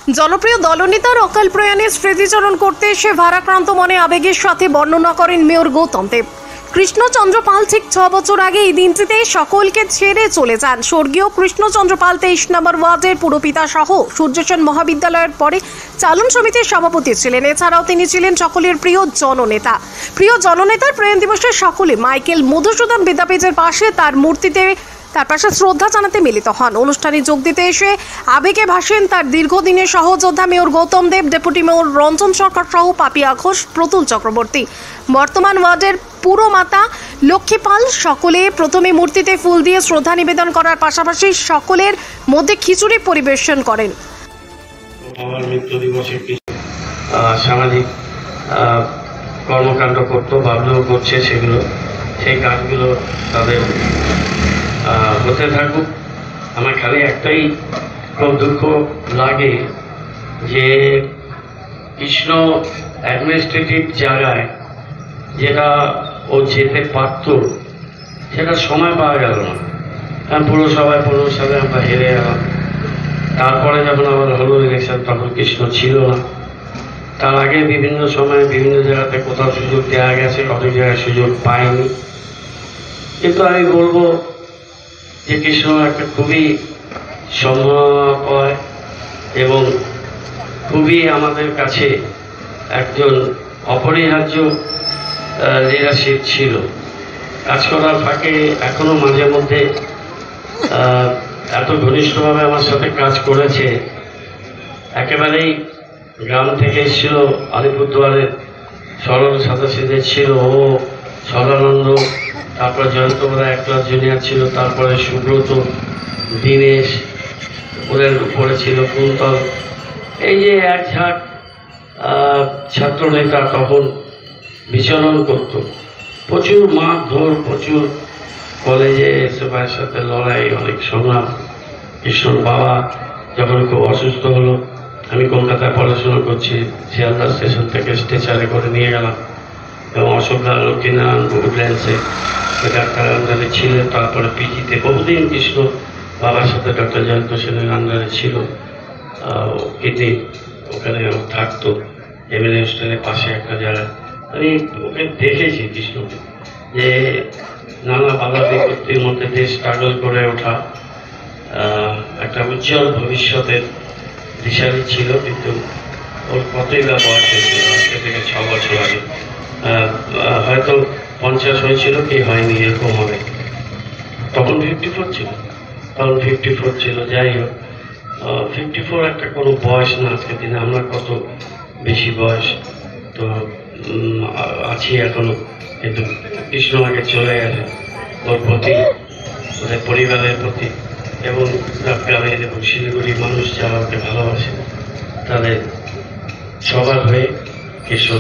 জনপ্রিয় দলনেতার অকাল প্রয়াণে স্মৃতিচারণ করতে এসে ভারাক্রান্ত মনে আবেগের সাথে বর্ণনা করেন মেয়র গৌতম দেব। কৃষ্ণচন্দ্র পাল ঠিক 6 বছর আগে এই দিনটিতে সকলকে ছেড়ে চলে যান। স্বর্গীয় কৃষ্ণচন্দ্র পাল 23 নম্বর ওয়ার্ডের পুরপিতা সহ সূর্যসেন মহাবিদ্যালয়ের পরে চালন সমিতির সভাপতি ছিলেন। এছাড়াও তিনি ছিলেন সকলের প্রিয় জননেতা। প্রিয় জননেতার প্রয়াণ দিবসে সকলে মাইকেল মধুসূদন বিদ্যাপীঠের পাশে তার মূর্তিতে তার পাশে শ্রদ্ধা জানাতে মিলিত হন। অনুষ্ঠানে যোগ দিতে এসে আবেগে ভাসেন তার দীর্ঘদিনের সহযোদ্ধা মেয়র গৌতম দেব, ডেপুটি মেয়র রঞ্জন সরকার সহ পাপিয়া ঘোষ, প্রতুল চক্রবর্তী, বর্তমান ওয়ার্ডের পুরমাতা লক্ষ্মী পাল। সকলে প্রথমে মূর্তিতে ফুল দিয়ে শ্রদ্ধা নিবেদন করার পাশাপাশি সকলের মধ্যে খিচুড়ি পরিবেশন করেন। আমার মৃত্যু দিবসে সামাজিক কর্মকাণ্ড করতো, ভাবলেও করছে, সেই কাজগুলো তাদের হতে থাকুক। আমার খালি একটাই খুব দুঃখ লাগে যে কৃষ্ণ অ্যাডমিনিস্ট্রেটিভ জায়গায় যেটা ও যেতে পারত সেটা সময় পাওয়া গেল না। পুরসভায় 15 সালে আমরা হেরে গেলাম। তারপরে যখন আবার হলো ইলেকশন তখন কৃষ্ণ ছিল না। তার আগে বিভিন্ন সময়ে বিভিন্ন জায়গাতে কোথাও সুযোগ দেওয়া গেছে, অনেক জায়গায় সুযোগ পায়নি। কিন্তু আমি বলবো যে কৃষ্ণ একটা খুবই সম্মানয় এবং খুবই আমাদের কাছে একজন অপরিহার্য লিডারশিপ ছিল। কাজ করার ফাঁকে এখনো মাঝে মধ্যে এত ঘনিষ্ঠভাবে আমার সাথে কাজ করেছে। একেবারেই গ্রাম থেকে এসেছিল, আলিপুরদুয়ারের সরল সাদাসিধে ছিল ও, সদানন্দ, তারপরে জয়ন্ত বোধহয় 1 ক্লাস জুনিয়র ছিল, তারপরে সুব্রত, দীনেশ, ওদের উপরে ছিল কুন্তল। এই যে এক ঝাঁক ছাত্রনেতা তখন বিচরণ করত। প্রচুর মারধর, প্রচুর কলেজে এসএফআইয়ের সাথে লড়াই, অনেক সংগ্রাম। কৃষ্ণর বাবা যখন খুব অসুস্থ হলো, আমি কলকাতায় পড়াশোনা করছি, শিয়ালদা স্টেশন থেকে স্ট্রেচারে করে নিয়ে গেলাম এবং অশোকলাল লক্ষ্মীনারায়ণ উডল্যান্ডসে ডাক্তার আন্ডারে ছিলেন। তারপরে পিজিতে বহুদিন কৃষ্ণ বাবার সাথে ডক্টর জয়ন্ত সেনের আন্ডারে ছিল। এতে ওখানে থাকতো এমএলএ হোস্টেলের পাশে একটা জায়গা। আমি ওকে দেখেছি কৃষ্ণকে, যে নানা বাধা বিপত্তির মধ্যে দেশ স্ট্রাগল করে ওঠা, একটা উজ্জ্বল ভবিষ্যতের দিশারি ছিল। কিন্তু ওর কতই বা বয়স হয়েছিল, আজকে থেকে 6 বছর আগে। হয়তো 50 হয়েছিল কি হয়নি, এরকম হবে। তখন 54 ছিল, তখন 54 ছিল। যাই হোক, 54 একটা কোনো বয়স না। আজকের দিনে আমরা কত বেশি বয়স তো আছি এখনো, কিন্তু কৃষ্ণ আগে চলে গেছে। ওর প্রতি, ওদের পরিবারের প্রতি এবং গ্রামের এবং শিলিগুড়ির মানুষ যারা ওকে ভালোবাসে তাদের সবার হয়ে কৃষ্ণ